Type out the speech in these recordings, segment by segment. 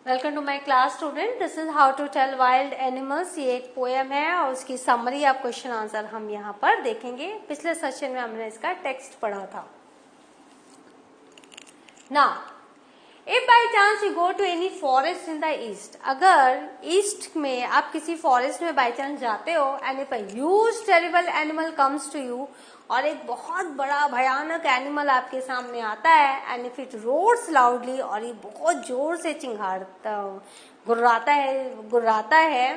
Welcome to my class student. This is how to tell wild animals. ये एक poem है और उसकी समरी आप क्वेश्चन आंसर हम यहाँ पर देखेंगे। पिछले सेशन में हमने इसका टेक्स्ट पढ़ा था। Now if by chance you go to any forest in the east, अगर ईस्ट में आप किसी फॉरेस्ट में बाई चांस जाते हो and if a huge terrible animal comes to you, और एक बहुत बड़ा भयानक एनिमल आपके सामने आता है and if it roars loudly, और ये बहुत जोर से चिंगाड़ता गुर्राता है,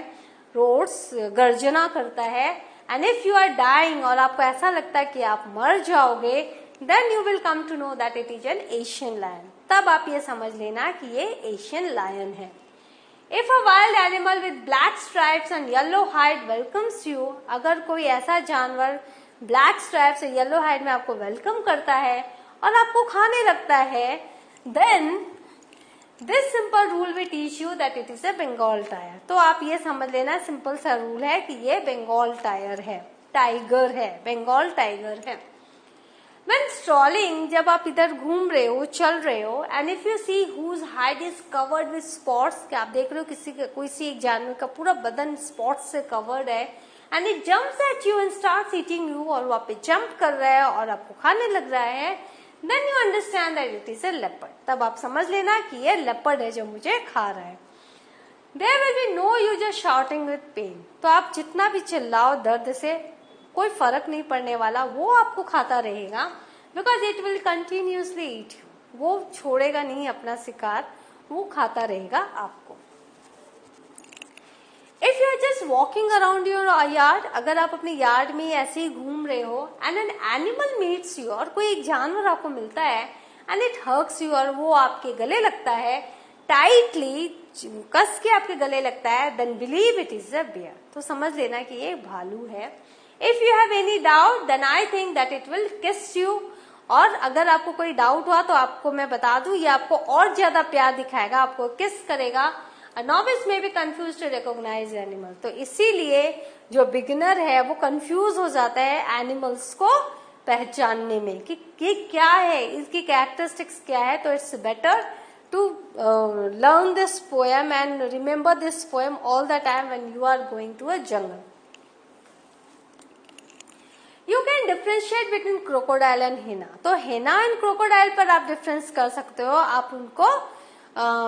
रोर्स गर्जना करता है, and if you are dying, और आपको ऐसा लगता है कि आप मर जाओगे, then you will come to know that it is an Asian lion. तब आप ये समझ लेना कि ये एशियन लायन है। If a wild animal with black stripes and yellow hide welcomes you, अगर कोई ऐसा जानवर ब्लैक स्ट्राइप्स और येलो हाइड में आपको वेलकम करता है और आपको खाने लगता है, then this simple rule will teach you that it is a Bengal tiger. तो आप ये समझ लेना सिंपल सा रूल है कि ये बंगाल टाइगर है, बंगाल टाइगर है। When strolling, जब आप इधर घूम रहे हो, चल रहे हो, and if you see whose hide is covered with spots, कि आप देख रहे हो किसी एक जानवर का पूरा बदन स्पॉट्स से कवर्ड है, and it jumps at you and starts eating you, और वो आप पे जंप कर रहा है और आपको खाने लग रहा है, then you understand that it is a leopard। तब आप समझ लेना कि ये लेपर्ड है जो मुझे खा रहा है। There will be no use of shouting with pain। तो आप जितना भी चिल्लाओ दर्द से, कोई फर्क नहीं पड़ने वाला, वो आपको खाता रहेगा, because it will continuously eat you. वो छोड़ेगा नहीं अपना शिकार, वो खाता रहेगा आपको। If you are just walking around your yard, अगर आप अपने यार्ड में ऐसे ही घूम रहे हो and an animal meets you, और कोई एक जानवर आपको मिलता है एंड इट हग्स यू, और वो आपके गले लगता है टाइटली, कस के आपके गले लगता है, then believe it is a bear. तो समझ लेना कि ये भालू है। If you have any doubt then I think that it will kiss you, और अगर आपको कोई डाउट हुआ तो आपको मैं बता दूं ये आपको और ज्यादा प्यार दिखाएगा, आपको किस करेगा। अ नॉविस में भी कंफ्यूज टू रिकॉग्नाइज एनिमल। तो इसीलिए जो बिगिनर है वो कंफ्यूज हो जाता है एनिमल्स को पहचानने में कि ये क्या है, इसकी कैरेक्टरिस्टिक्स क्या है। तो it's better to learn this poem and remember this poem all the time when you are going to a jungle. You can differentiate between crocodile and hyena. तो हिना एंड क्रोकोडाइल पर आप difference कर सकते हो, आप उनको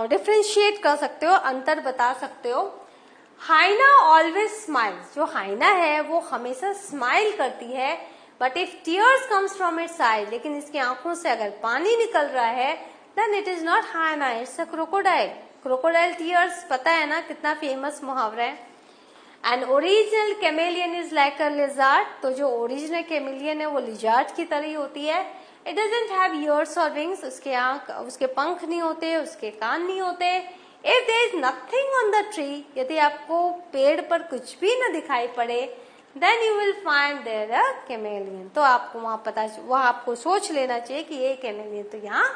differentiate कर सकते हो, अंतर बता सकते हो। हाइना ऑलवेज स्माइल्स, जो हाइना है वो हमेशा स्माइल करती है, but if tears comes from its eyes, लेकिन इसकी आंखों से अगर पानी निकल रहा है, then it is not hyena, it's a crocodile. Crocodile tears पता है ना, कितना फेमस मुहावरा है। And original chameleon is like a lizard, तो जो ओरिजिनल कैमेलियन है वो लिजार्ड की तरह ही होती है। इट डजंट हैव ईयर्स और विंग्स, उसके पंख नहीं होते, उसके कान नहीं होते। If there is nothing on the tree, यदि आपको पेड़ पर कुछ भी न दिखाई पड़े, then you will find there a chameleon. तो आपको वहां आपको सोच लेना चाहिए कि ये कैमेलियन तो यहाँ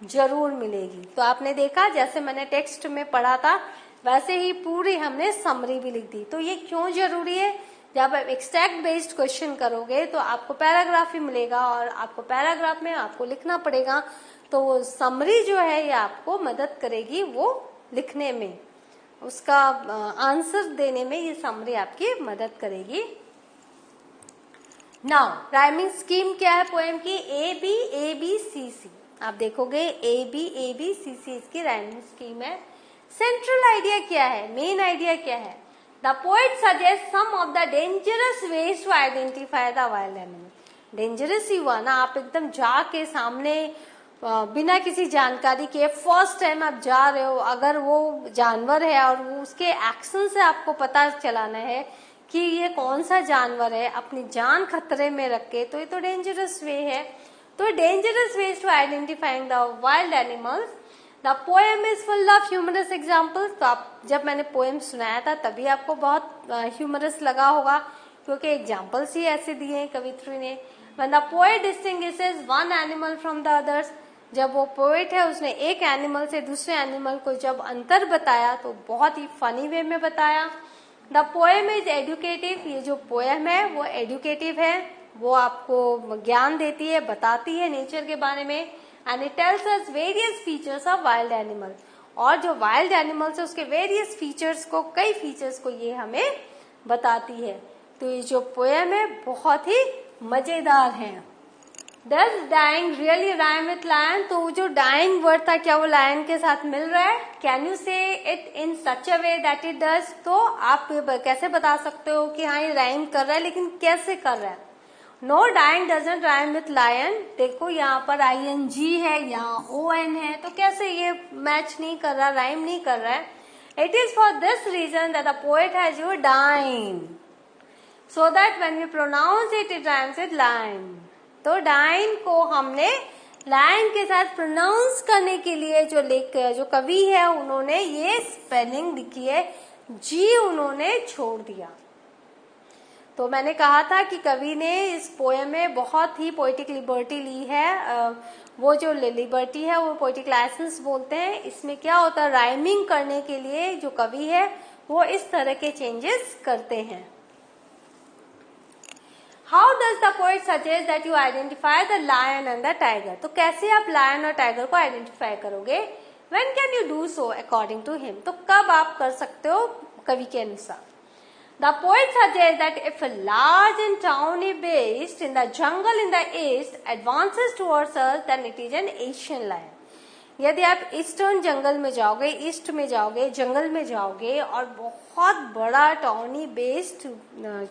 जरूर मिलेगी। तो आपने देखा, जैसे मैंने टेक्स्ट में पढ़ा था वैसे ही पूरी हमने समरी भी लिख दी। तो ये क्यों जरूरी है, जब आप एक्सट्रैक्ट बेस्ड क्वेश्चन करोगे तो आपको पैराग्राफ ही मिलेगा और आपको पैराग्राफ में आपको लिखना पड़ेगा। तो वो समरी जो है ये आपको मदद करेगी वो लिखने में, उसका आंसर देने में ये समरी आपकी मदद करेगी। नाउ राइमिंग स्कीम क्या है पोएम की, ए बी सी सी। आप देखोगे ए बी सी सी इसकी राइमिंग स्कीम है। सेंट्रल आइडिया क्या है, मेन आइडिया क्या है, the poet suggest some of the dangerous ways to identify the wild animal. Dangerous ही हुआ ना, आप एकदम जाके सामने बिना किसी जानकारी के फर्स्ट टाइम आप जा रहे हो, अगर वो जानवर है और वो उसके एक्शन से आपको पता चलाना है कि ये कौन सा जानवर है, अपनी जान खतरे में रख के, तो ये तो डेंजरस वे है। तो dangerous ways to identifying the wild animals. The poem is full of humorous examples. तो आप जब मैंने पोएम सुनाया था तभी आपको बहुत ह्यूमरस लगा होगा, क्योंकि एग्जाम्पल्स ही ऐसे दिए हैं कवित्री ने। When the poet distinguishes one animal from the others, जब वो पोएट है उसने एक एनिमल से दूसरे एनिमल को जब अंतर बताया तो बहुत ही फनी वे में बताया। द पोएम इज एडुकेटिव, ये जो पोएम है वो एडुकेटिव है, वो आपको ज्ञान देती है, बताती है नेचर के बारे में। And it tells us various features of wild animal, और जो वाइल्ड एनिमल्स है उसके वेरियस फीचर्स को, कई फीचर्स को ये हमें बताती है। तो ये जो पोएम है बहुत ही मजेदार है। Does dying really rhyme with lion? तो जो dying वर्ड था क्या वो लायन के साथ मिल रहा है? Can you say it in such a way that it does? तो आप कैसे बता सकते हो कि हाँ ये राइम कर रहा है, लेकिन कैसे कर रहा है? No, dying doesn't rhyme with lion. देखो यहाँ पर ing है, यहाँ on है, तो कैसे ये मैच नहीं कर रहा, राइम नहीं कर रहा है? It is for this reason that the poet has used dying, so that when we pronounce it, it rhymes with lion. तो डाइन को हमने लायन के साथ प्रोनाउंस करने के लिए जो कवि है उन्होंने ये स्पेलिंग लिखी है, जी उन्होंने छोड़ दिया। तो मैंने कहा था कि कवि ने इस पोएम में बहुत ही पोएटिक लिबर्टी ली है। वो जो लिबर्टी है वो पोएटिक लाइसेंस बोलते हैं। इसमें क्या होता है, राइमिंग करने के लिए जो कवि है वो इस तरह के चेंजेस करते हैं। How does the poet suggest that you identify the lion and the tiger? तो कैसे आप lion और tiger को आइडेंटिफाई करोगे? When can you do so according to him? तो कब आप कर सकते हो कवि के अनुसार? The poet suggests that if a large and tawny beast in the jungle in the east advances towards us, then it is an Asian lion. यदि आप ईस्टर्न जंगल में जाओगे, ईस्ट में जाओगे, जंगल में जाओगे और बहुत बड़ा टॉनी बेस्ट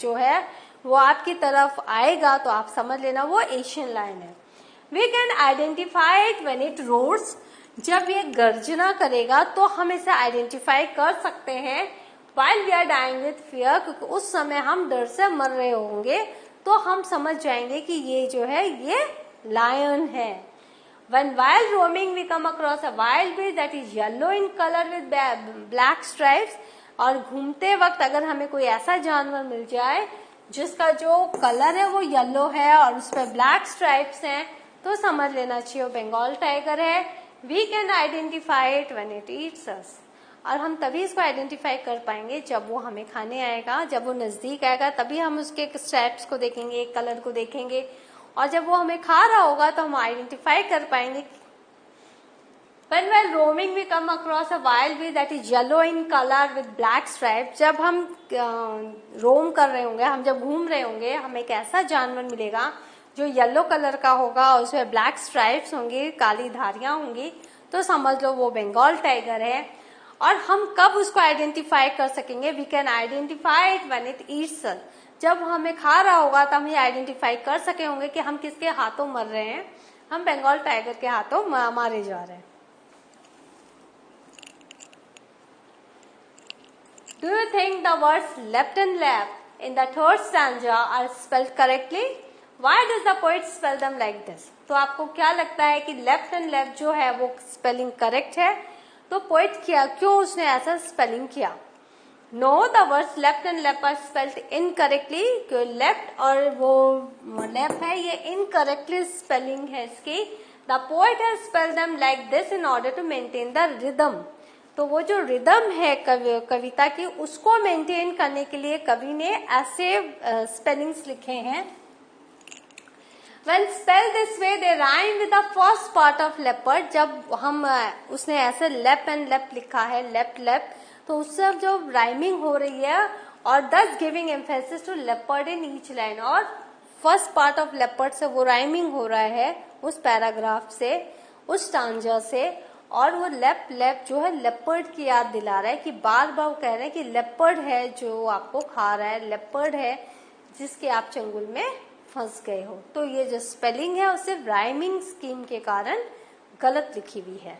जो है वो आपकी तरफ आएगा तो आप समझ लेना वो एशियन लायन है। We can identify it when it roars, जब ये गर्जना करेगा तो हम इसे आइडेंटिफाई कर सकते हैं। While we are dying with fear, क्योंकि उस समय हम डर से मर रहे होंगे, तो हम समझ जाएंगे कि ये जो है ये लायन है। When while roaming we come across a wild beast that is yellow in color with black stripes, और घूमते वक्त अगर हमें कोई ऐसा जानवर मिल जाए जिसका जो कलर है वो येलो है और उस पर ब्लैक स्ट्राइप्स हैं, तो समझ लेना चाहिए वो बंगाल टाइगर है। We can identify it when it eats us, और हम तभी इसको आइडेंटिफाई कर पाएंगे जब वो हमें खाने आएगा, जब वो नजदीक आएगा तभी हम उसके स्ट्राइप्स को देखेंगे, कलर को देखेंगे, और जब वो हमें खा रहा होगा तो हम आइडेंटिफाई कर पाएंगे। When while roaming we come across a wild beast that is yellow in color with black stripes, जब हम रोम कर रहे होंगे, हम जब घूम रहे होंगे, हमें एक ऐसा जानवर मिलेगा जो येलो कलर का होगा और उसमें ब्लैक स्ट्राइप्स होंगी, काली धारियां होंगी, तो समझ लो वो बंगाल टाइगर है। और हम कब उसको आइडेंटिफाई कर सकेंगे? We can identify it when it eats us, जब हमें खा रहा होगा तो हम ये आइडेंटिफाई कर सके होंगे कि हम किसके हाथों मर रहे हैं, हम बंगाल टाइगर के हाथों मारे जा रहे हैं। Do you think the words left and left in the third stanza are spelled correctly? Why does the poet spell them like this? तो आपको क्या लगता है कि लेफ्ट एंड लेफ्ट जो है वो स्पेलिंग करेक्ट है? तो पोएट क्यों उसने ऐसा स्पेलिंग किया? No, the words left and left are spelled incorrectly. क्यों लेफ्ट और वो लेफ्ट है ये incorrectly spelling है इसकी। The poet has spelled them like this in order to maintain the rhythm. तो वो जो रिदम है कविता की उसको मेंटेन करने के लिए कवि ने ऐसे स्पेलिंग्स लिखे हैं। When spelled this way, they rhyme with the first part of leopard. जब हम उसने ऐसे लेफ्ट एंड लेफ्ट लिखा है, लेफ्ट लेफ्ट, तो उससे जो राइमिंग हो रही है और thus giving emphasis to leopard in each line, और फर्स्ट पार्ट ऑफ लेपर्ड से वो राइमिंग हो रहा है उस पैराग्राफ से, उस स्टांजा से, और वो लेफ्ट जो है लेपर्ड की याद दिला रहा है कि बार बार कह रहे हैं कि लेपर्ड है जो आपको खा रहा है, लेपर्ड है जिसके आप चंगुल में फंस गए हो। तो ये जो स्पेलिंग है वो सिर्फ राइमिंग स्कीम के कारण गलत लिखी हुई है।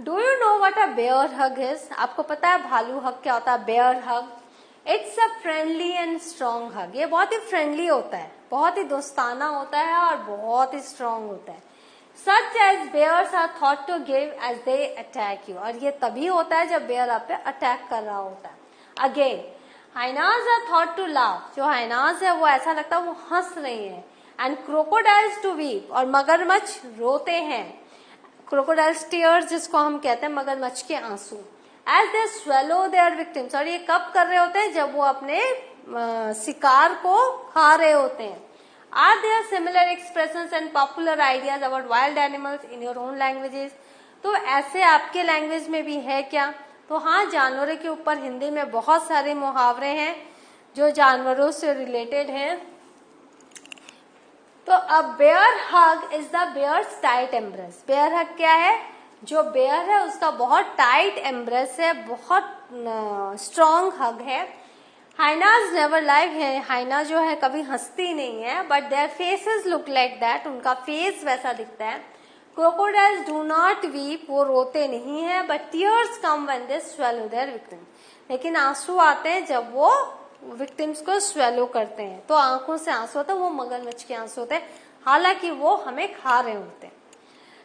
Do you know what a bear hug is? आपको पता है भालू हग क्या होता है? Bear hug, it's a friendly and strong hug. ये बहुत ही फ्रेंडली होता है, बहुत ही दोस्ताना होता है और बहुत ही स्ट्रॉन्ग होता है। Such as bears are thought to give as they attack you, और ये तभी होता है जब बेयर आप पे अटैक कर रहा होता है। Again, hyenas are thought to laugh, जो hyenas है वो ऐसा लगता है वो हंस रही है। And crocodiles to weep, और मगरमच्छ रोते हैं। Crocodiles tears जिसको हम कहते हैं मगरमच्छ के आंसू। As they swallow their victims, और ये कब कर रहे होते हैं? जब वो अपने शिकार को खा रहे होते हैं। Are there similar expressions and popular ideas about wild animals in your own languages? तो ऐसे आपके लैंग्वेज में भी है क्या? तो हाँ, जानवरों के ऊपर हिंदी में बहुत सारे मुहावरे हैं जो जानवरों से रिलेटेड हैं। तो a bear hug is the bear's tight embrace. Bear hug क्या है? जो बेयर है उसका बहुत टाइट एम्ब्रेस है, बहुत स्ट्रॉन्ग हग है। हाइनाज नेवर लाइव है, हाइना जो है कभी हंसती नहीं है, but their faces look like that, उनका फेस वैसा दिखता है। क्रोकोडाइल्स डू नॉट वीप, वो रोते नहीं है, but tears come when they swallow their victim, लेकिन आंसू आते हैं जब वो विक्टिम्स को स्वेलो करते हैं। तो आंखों से आंसू होते हैं, वो मगरमच्छ के आंसू होते हैं, हालांकि वो हमें खा रहे होते हैं।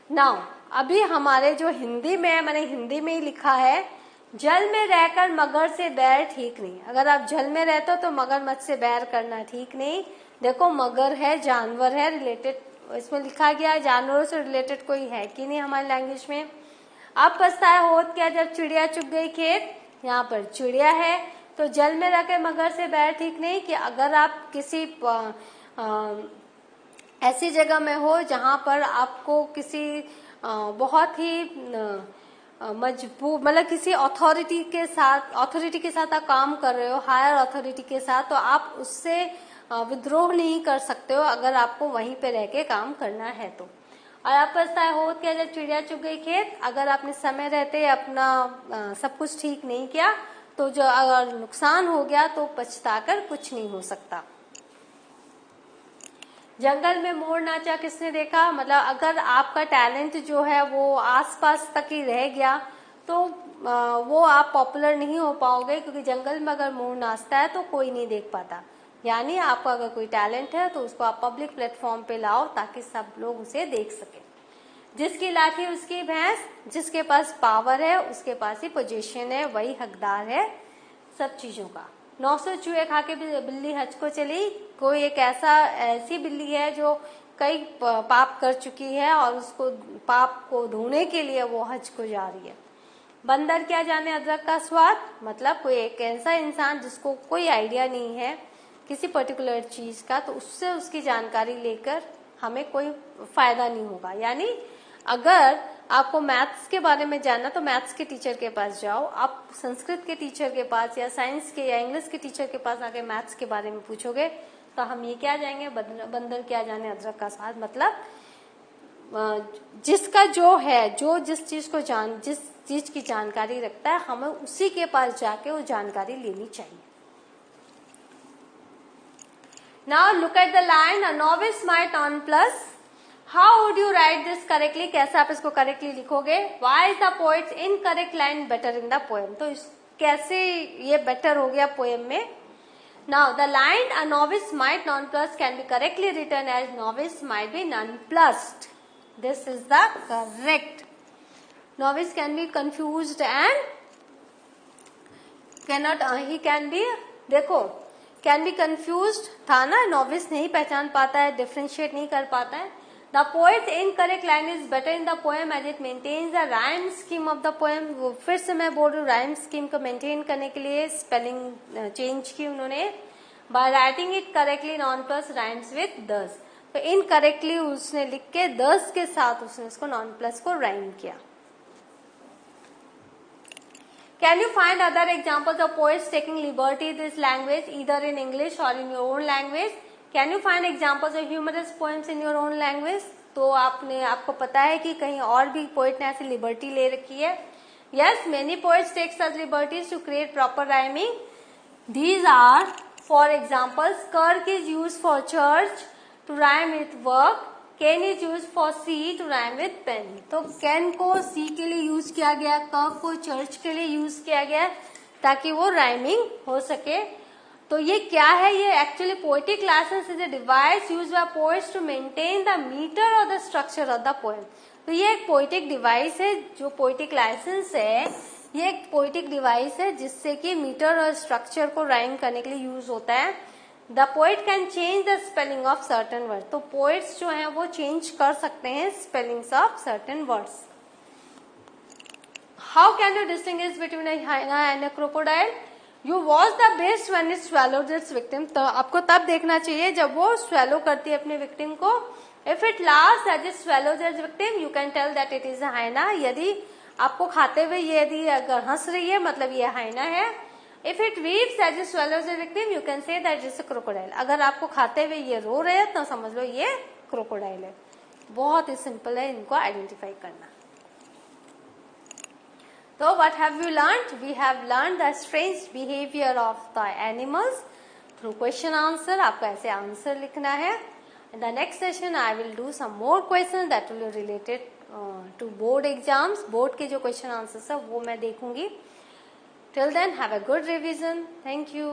नाउ अभी हमारे जो हिंदी में है, मैंने हिंदी में ही लिखा है, जल में रहकर मगर से बैर ठीक नहीं। अगर आप जल में रहते हो तो मगरमच्छ से बैर करना ठीक नहीं। देखो मगर है, जानवर है, रिलेटेड, इसमें लिखा गया है, जानवरों से रिलेटेड कोई है कि नहीं हमारी लैंग्वेज में। अब पछताया होत क्या जब चिड़िया चुग गई खेत, यहाँ पर चिड़िया है, तो जल में रहकर मगर से बैर ठीक नहीं। कि अगर आप किसी ऐसी जगह में हो जहां पर आपको किसी बहुत ही मजबूर, मतलब किसी अथॉरिटी के साथ आप काम कर रहे हो, हायर अथॉरिटी के साथ, तो आप उससे विद्रोह नहीं कर सकते हो अगर आपको वहीं पे रह के काम करना है तो। और आप पछताया हो क्या जब चिड़िया चुग गई खेत, अगर आपने समय रहते अपना सब कुछ ठीक नहीं किया तो जो अगर नुकसान हो गया तो पछताकर कुछ नहीं हो सकता। जंगल में मोर नाचा किसने देखा, मतलब अगर आपका टैलेंट जो है वो आसपास तक ही रह गया तो वो आप पॉपुलर नहीं हो पाओगे, क्योंकि जंगल में अगर मोर नाचता है तो कोई नहीं देख पाता। यानी आपका अगर कोई टैलेंट है तो उसको आप पब्लिक प्लेटफॉर्म पे लाओ ताकि सब लोग उसे देख सके। जिसकी लाठी उसकी भैंस, जिसके पास पावर है उसके पास ही पोजीशन है, वही हकदार है सब चीजों का। 900 चूहे खा के बिल्ली हज को चली। कोई एक ऐसी बिल्ली है जो कई पाप कर चुकी है और उसको पाप को धोने के लिए वो हज को जा रही है। बंदर क्या जाने अदरक का स्वाद, मतलब कोई एक ऐसा इंसान जिसको कोई आइडिया नहीं है किसी पर्टिकुलर चीज का, तो उससे उसकी जानकारी लेकर हमें कोई फायदा नहीं होगा। यानी अगर आपको मैथ्स के बारे में जानना तो मैथ्स के टीचर के पास जाओ, आप संस्कृत के टीचर के पास या साइंस के या इंग्लिश के टीचर के पास आके मैथ्स के बारे में पूछोगे तो हम ये क्या जाएंगे, बंदर क्या जाने अदरक का स्वाद। मतलब जिसका जो है, जो जिस चीज की जानकारी रखता है, हमें उसी के पास जाके वो जानकारी लेनी चाहिए। Now look at the line, a novice might nonplus. How would you write this correctly? कैसे आप इसको करेक्टली लिखोगे? Why is the poet's incorrect line better in the poem? तो कैसे ये बेटर हो गया पोएम में? Now the line a novice might nonplus can be correctly written as novice might be nonplussed. This is the correct. Novice can be confused and cannot. He can be. देखो can be confused था ना, novice नहीं पहचान पाता है, differentiate नहीं कर पाता है। The poet's incorrect line is better in the poem as it maintains the rhyme scheme of the poem. वो फिर से मैं बोल रही हूँ, राइम स्कीम को मेंटेन करने के लिए स्पेलिंग चेंज की उन्होंने। By writing it correctly non plus rhymes with दस, तो इनकरेक्टली उसने लिख के दस के साथ उसने उसको नॉन प्लस को राइम किया। Can you find other examples of poets taking liberty in this language, either in English or in your own language? Can you find examples of humorous poems in your own language? तो आपको पता है कि कहीं और भी poet ने ऐसी लिबर्टी ले रखी है। Yes, many poets take such liberties to create proper rhyming. These are, for examples, kirk is used for church to rhyme with work. Can is use for see to rhyme with pen. तो can को see के लिए use किया गया, कर्क को church के लिए यूज किया गया ताकि वो राइमिंग हो सके। तो ये क्या है, ये actually poetic licence is a device use by poets to maintain the metre और the structure of the poem. तो ये एक पोएटिक डिवाइस है, जो पोएटिक लाइसेंस है ये एक पोएटिक डिवाइस है जिससे कि मीटर और स्ट्रक्चर को राइम करने के लिए यूज होता है। The poet can change the spelling of certain word. तो पोएट्स जो हैं वो चेंज कर सकते हैं spellings of certain words. How can you distinguish between a hyena and a crocodile? You watch the best when it swallows its victim, तो आपको तब देखना चाहिए जब वो स्वेलो करती है अपने विक्टिम को. If it last as it swallows its victim you can tell that it is a hyena. यदि आपको खाते हुए यदि अगर हंस रही है मतलब ये हाइना है. If it weeps as it swallows its victim you can say that is a crocodile. अगर आपको खाते हुए ये रो रहे हैं तो समझ लो ये क्रोकोडाइल है. बहुत ही सिंपल है इनको आइडेंटिफाई करना. So what have we learned? We have learned the strange behavior of the animals through question answer. आपको ऐसे आंसर लिखना है. In the next session I will do some more questions that will be related to board exams. Board के जो question answers है वो मैं देखूंगी. Till then have a good revision. Thank you.